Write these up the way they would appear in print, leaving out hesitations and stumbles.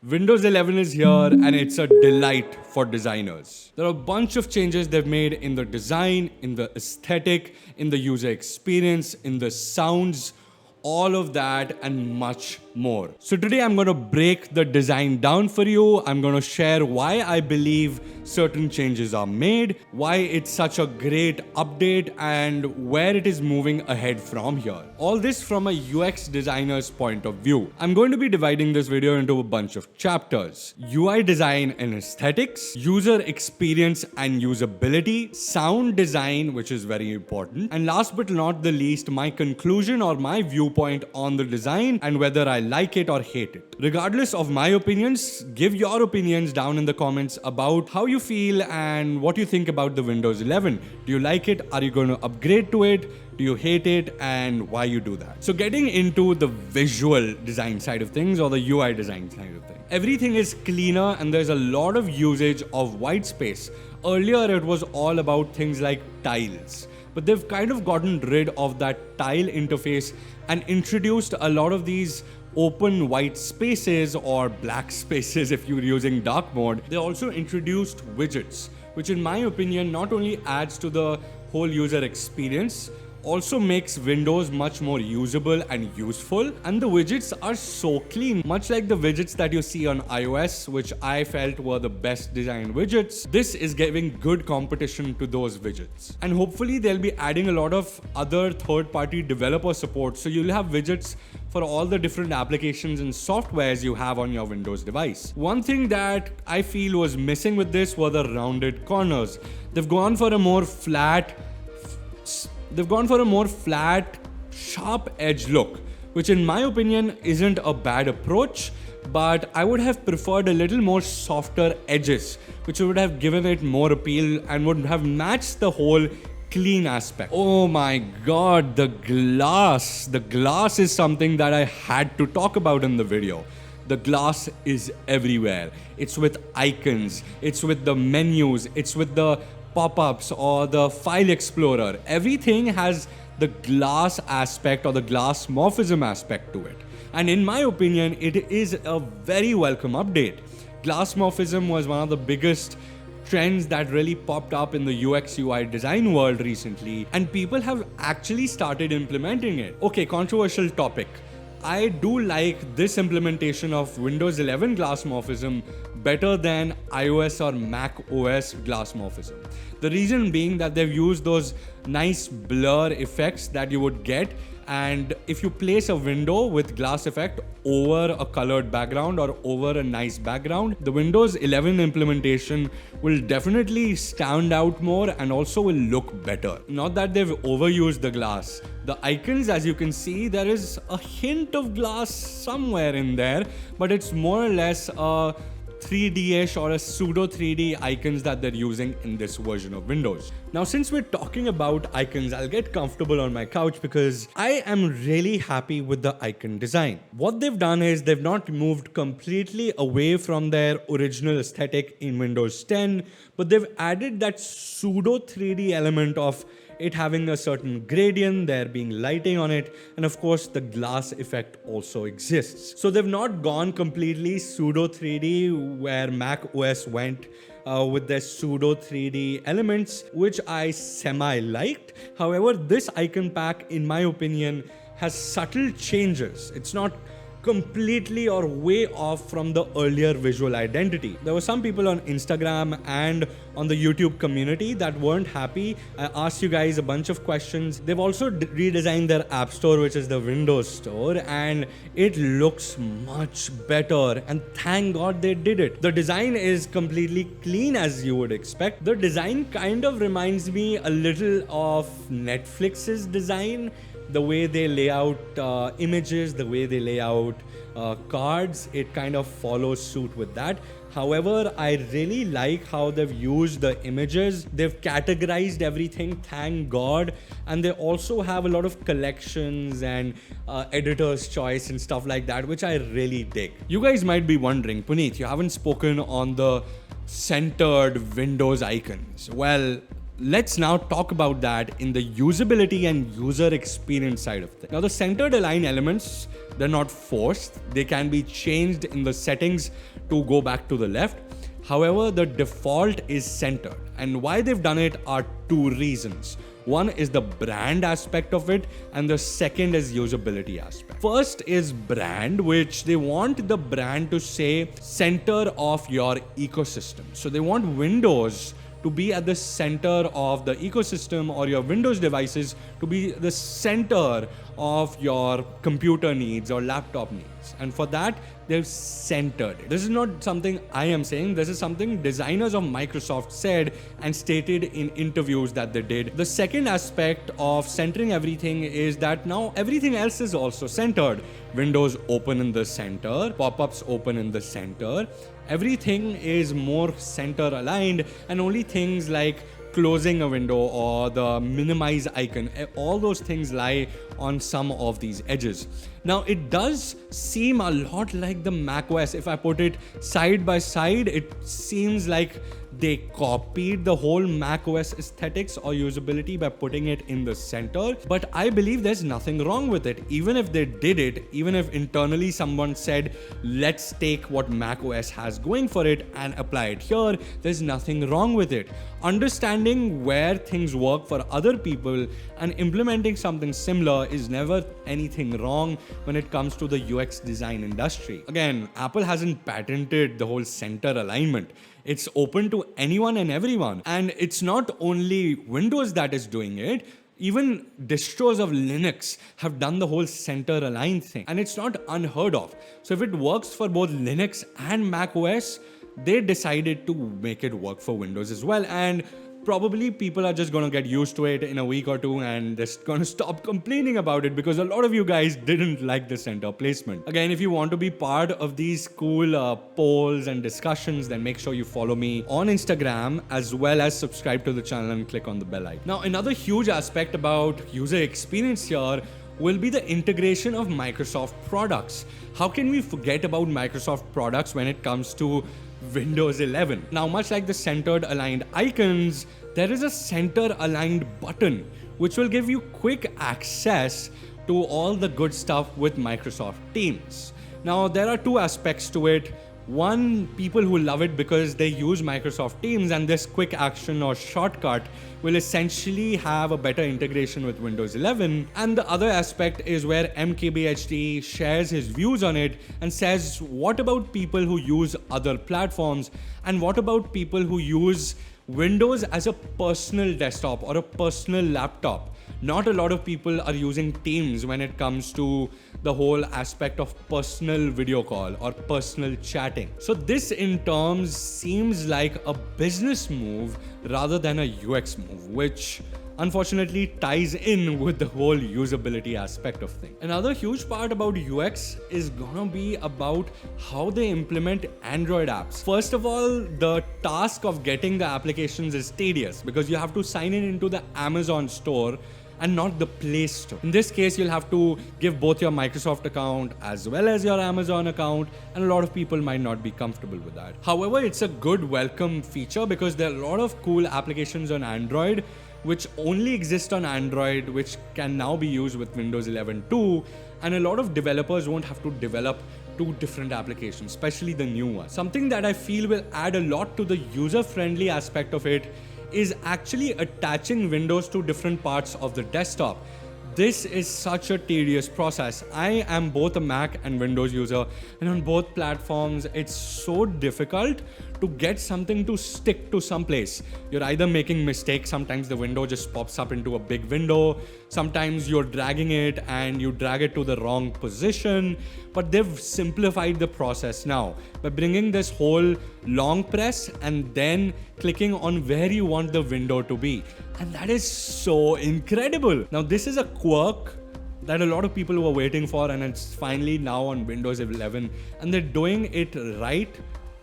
Windows 11 is here and it's a delight for designers. There are a bunch of changes they've made in the design, in the aesthetic, in the user experience, in the sounds, all of that and much more. So today I'm going to break the design down for you. I'm going to share why I believe certain changes are made, why it's such a great update, and where it is moving ahead from here. All this from a UX designer's point of view. I'm going to be dividing this video into a bunch of chapters. UI design and aesthetics, user experience and usability, sound design, which is very important, and last but not the least, my conclusion or my viewpoint on the design and whether I like it or hate it. Regardless of my opinions, give your opinions down in the comments about how you feel and what you think about the Windows 11. Do you like it? Are you going to upgrade to it? Do you hate it? And why you do that? So getting into the visual design side of things or the UI design side of things. Everything is cleaner and there's a lot of usage of white space. Earlier it was all about things like tiles. But they've kind of gotten rid of that tile interface and introduced a lot of these open white spaces or black spaces if you're using dark mode. They also introduced widgets, which in my opinion not only adds to the whole user experience, also makes Windows much more usable and useful. And the widgets are so clean, much like the widgets that you see on iOS, which I felt were the best designed widgets. This is giving good competition to those widgets. And hopefully they'll be adding a lot of other third-party developer support, so you'll have widgets for all the different applications and softwares you have on your Windows device. One thing that I feel was missing with this were the rounded corners. They've gone for a more flat, sharp edge look, which in my opinion isn't a bad approach, but I would have preferred a little more softer edges, which would have given it more appeal and would have matched the whole clean aspect. Oh my god, the glass. The glass is something that I had to talk about in the video. The glass is everywhere. It's with icons, it's with the menus, it's with the pop-ups or the file explorer. Everything has the glass aspect or the glass morphism aspect to it. And in my opinion, it is a very welcome update. Glass morphism was one of the biggest trends that really popped up in the UX UI design world recently, and people have actually started implementing it. Okay, controversial topic. I do like this implementation of Windows 11 glass morphism better than iOS or Mac OS glass morphism. The reason being that they've used those nice blur effects that you would get, and if you place a window with glass effect over a colored background or over a nice background, the Windows 11 implementation will definitely stand out more and also will look better. Not that they've overused the glass. The icons, as you can see, there is a hint of glass somewhere in there, but it's more or less a 3D-ish or a pseudo 3D icons that they're using in this version of Windows. Now, since we're talking about icons, I'll get comfortable on my couch because I am really happy with the icon design. What they've done is they've not moved completely away from their original aesthetic in Windows 10, but they've added that pseudo 3D element of it having a certain gradient, there being lighting on it, and of course the glass effect also exists. So they've not gone completely pseudo 3D where Mac OS went with their pseudo 3D elements, which I semi-liked. However, this icon pack, in my opinion, has subtle changes. It's not completely or way off from the earlier visual identity. There were some people on Instagram and on the YouTube community that weren't happy. I asked you guys a bunch of questions. They've also redesigned their app store, which is the Windows Store, and it looks much better, and thank God they did it. The design is completely clean as you would expect. The design kind of reminds me a little of Netflix's design. The way they lay out images, the way they lay out cards, it kind of follows suit with that. However, I really like how they've used the images. They've categorized everything, thank God. And they also have a lot of collections and editor's choice and stuff like that, which I really dig. You guys might be wondering, Puneet, you haven't spoken on the centered Windows icons. Well, let's now talk about that in the usability and user experience side of things. Now, the centered align elements, they're not forced. They can be changed in the settings to go back to the left. However, the default is centered. And why they've done it are two reasons. One is the brand aspect of it, and the second is usability aspect. First is brand, which they want the brand to say center of your ecosystem. So they want Windows to be at the center of the ecosystem, or your Windows devices to be the center of your computer needs or laptop needs. And for that, they've centered it. This is not something I am saying. This is something designers of Microsoft said and stated in interviews that they did. The second aspect of centering everything is that now everything else is also centered. Windows open in the center, pop-ups open in the center. Everything is more center aligned, and only things like closing a window or the minimize icon, all those things lie on some of these edges. Now, it does seem a lot like the macOS. If I put it side by side, it seems like they copied the whole macOS aesthetics or usability by putting it in the center. But I believe there's nothing wrong with it. Even if they did it, even if internally someone said, let's take what macOS has going for it and apply it here, there's nothing wrong with it. Understanding where things work for other people and implementing something similar is never anything wrong when it comes to the UX design industry. Again, Apple hasn't patented the whole center alignment. It's open to anyone and everyone. And it's not only Windows that is doing it. Even distros of Linux have done the whole center aligned thing. And it's not unheard of. So if it works for both Linux and macOS, they decided to make it work for Windows as well. And probably people are just going to get used to it in a week or two and just going to stop complaining about it, because a lot of you guys didn't like the center placement. Again, if you want to be part of these cool polls and discussions, then make sure you follow me on Instagram, as well as subscribe to the channel and click on the bell icon. Now, another huge aspect about user experience here will be the integration of Microsoft products. How can we forget about Microsoft products when it comes to Windows 11? Now, much like the centered aligned icons, there is a center aligned button which will give you quick access to all the good stuff with Microsoft Teams. Now, there are two aspects to it. One, people who love it because they use Microsoft Teams, and this quick action or shortcut will essentially have a better integration with Windows 11. And the other aspect is where MKBHD shares his views on it and says, what about people who use other platforms? And what about people who use Windows as a personal desktop or a personal laptop? Not a lot of people are using Teams when it comes to the whole aspect of personal video call or personal chatting. So this in terms seems like a business move rather than a UX move, which unfortunately ties in with the whole usability aspect of things. Another huge part about UX is gonna be about how they implement Android apps. First of all, the task of getting the applications is tedious because you have to sign in into the Amazon store and not the Play Store. In this case, you'll have to give both your Microsoft account as well as your Amazon account, and a lot of people might not be comfortable with that. However, it's a good welcome feature because there are a lot of cool applications on Android which only exist on Android, which can now be used with Windows 11 too, and a lot of developers won't have to develop two different applications, especially the new one. Something that I feel will add a lot to the user-friendly aspect of it is actually attaching windows to different parts of the desktop. This is such a tedious process. I am both a Mac and Windows user, and on both platforms, it's so difficult to get something to stick to someplace. You're either making mistakes, sometimes the window just pops up into a big window, sometimes you're dragging it and you drag it to the wrong position, but they've simplified the process now by bringing this whole long press and then clicking on where you want the window to be. And that is so incredible. Now, this is a quirk that a lot of people were waiting for, and it's finally now on Windows 11, and they're doing it right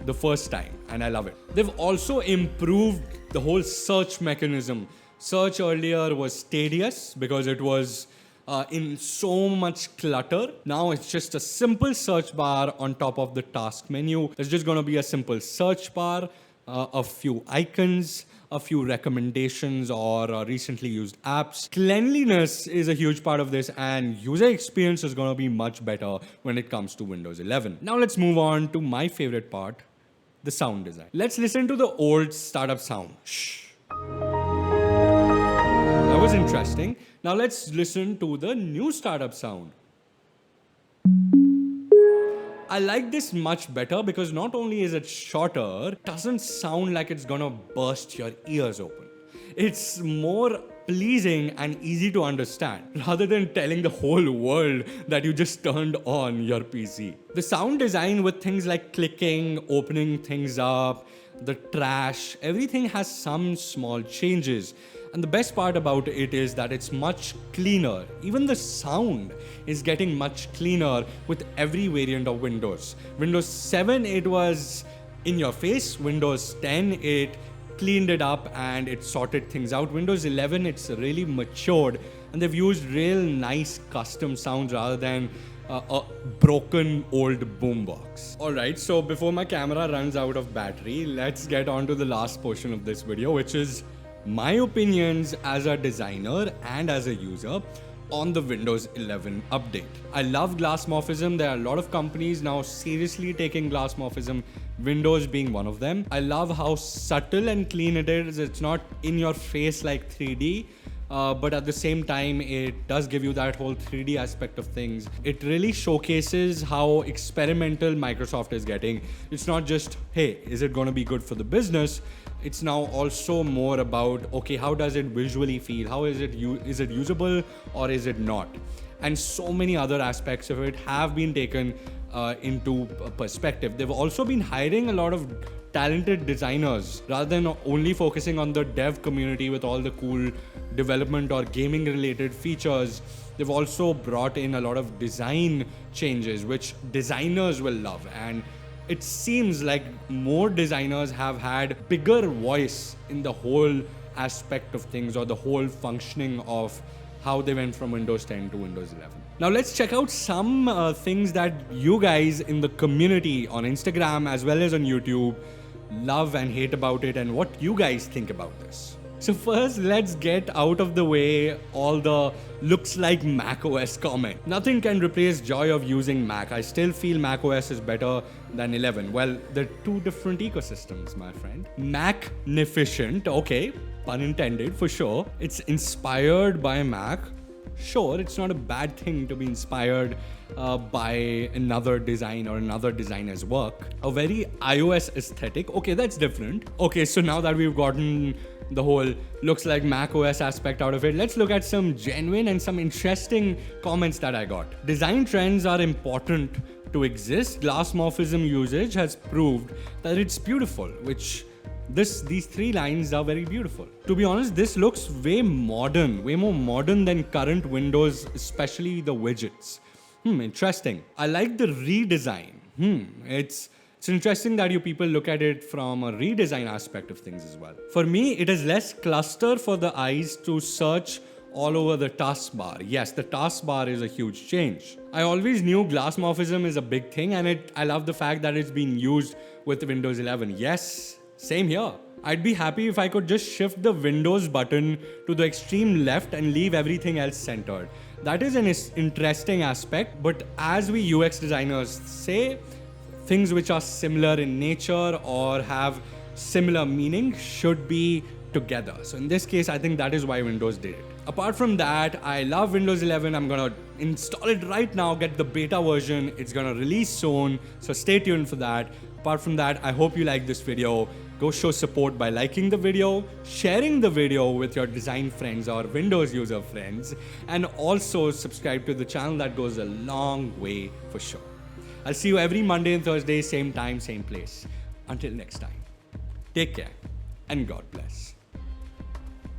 the first time, and I love it. They've also improved the whole search mechanism. Search earlier was tedious because it was in so much clutter. Now it's just a simple search bar on top of the task menu. There's just going to be a simple search bar. a few icons, a few recommendations or recently used apps. Cleanliness is a huge part of this, and user experience is going to be much better when it comes to Windows 11. Now let's move on to my favorite part, the sound design. Let's listen to the old startup sound. Shh. That was interesting. Now let's listen to the new startup sound. I like this much better because not only is it shorter, it doesn't sound like it's gonna burst your ears open. It's more pleasing and easy to understand rather than telling the whole world that you just turned on your PC. The sound design with things like clicking, opening things up, the trash, everything has some small changes. And the best part about it is that it's much cleaner. Even the sound is getting much cleaner with every variant of Windows. Windows 7, it was in your face. Windows 10, it cleaned it up and it sorted things out. Windows 11, it's really matured and they've used real nice custom sounds rather than a broken old boombox. Alright, so before my camera runs out of battery, let's get on to the last portion of this video, which is my opinions as a designer and as a user on the Windows 11 update. I love glass morphism. There are a lot of companies now seriously taking glass morphism, Windows being one of them. I love how subtle and clean it is. It's not in your face like 3D. But at the same time, it does give you that whole 3D aspect of things. It really showcases how experimental Microsoft is getting. It's not just, hey, is it going to be good for the business? It's now also more about, okay, how does it visually feel? How is it usable or is it not? And so many other aspects of it have been taken into perspective. They've also been hiring a lot of talented designers rather than only focusing on the dev community with all the cool development or gaming related features. They've also brought in a lot of design changes which designers will love, and it seems like more designers have had bigger voice in the whole aspect of things or the whole functioning of how they went from Windows 10 to Windows 11. Now let's check out some things that you guys in the community on Instagram as well as on YouTube love and hate about it and what you guys think about this. So first, let's get out of the way all the looks like macOS comment. Nothing can replace joy of using Mac. I still feel macOS is better than 11. Well, they're two different ecosystems, my friend. Magnificent, okay, pun intended for sure. It's inspired by Mac. Sure, it's not a bad thing to be inspired by another design or another designer's work. A very iOS aesthetic, okay, that's different. Okay, so now that we've gotten the whole looks like macOS aspect out of it, let's look at some genuine and some interesting comments that I got. Design trends are important to exist. Glass morphism usage has proved that it's beautiful, which these three lines are very beautiful. To be honest, this looks way modern, way more modern than current Windows, especially the widgets. Interesting. I like the redesign. It's interesting that you people look at it from a redesign aspect of things as well. For me, it is less cluster for the eyes to search all over the taskbar. Yes, the taskbar is a huge change. I always knew glass morphism is a big thing, and I love the fact that it's being used with Windows 11. Yes, same here. I'd be happy if I could just shift the Windows button to the extreme left and leave everything else centered. That is an interesting aspect, but as we UX designers say, things which are similar in nature or have similar meaning should be together. So in this case, I think that is why Windows did it. Apart from that, I love Windows 11. I'm gonna install it right now, get the beta version. It's gonna release soon, so stay tuned for that. Apart from that, I hope you like this video. Go show support by liking the video, sharing the video with your design friends or Windows user friends, and also subscribe to the channel. That goes a long way for sure. I'll see you every Monday and Thursday, same time, same place. Until next time, take care and God bless.